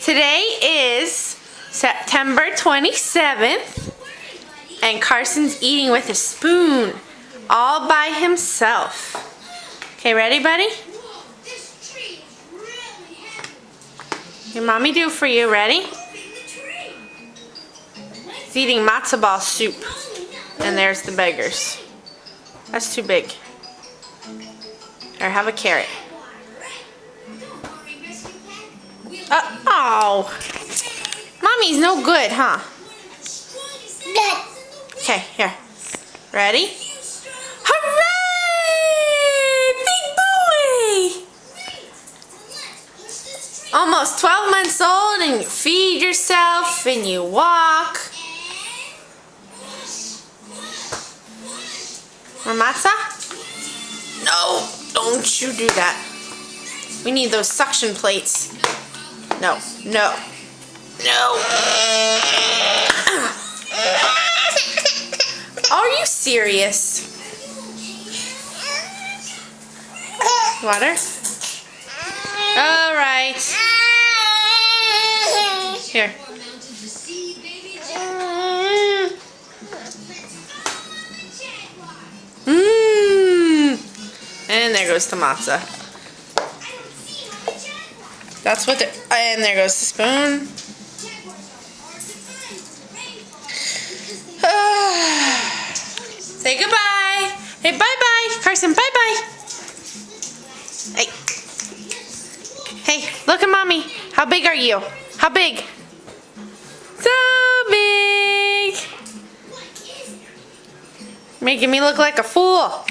Today is September 27th, and Carson's eating with a spoon, all by himself. Okay, ready, buddy? Your mommy do for you. Ready? He's eating matzo ball soup, and there's the beggars. That's too big. Or have a carrot. Oh, Mommy's no good, huh? Okay, here. Ready? Hooray! Big boy! Almost 12 months old, and you feed yourself and you walk. More matzo? No, don't you do that. We need those suction plates. No, no, no. Are you serious? Water? All right. Here. And there goes the matzo. That's what and there goes the spoon. Say goodbye. Hey, bye-bye. Carson, bye-bye. Hey. Hey, look at Mommy. How big are you? How big? So big. Making me look like a fool.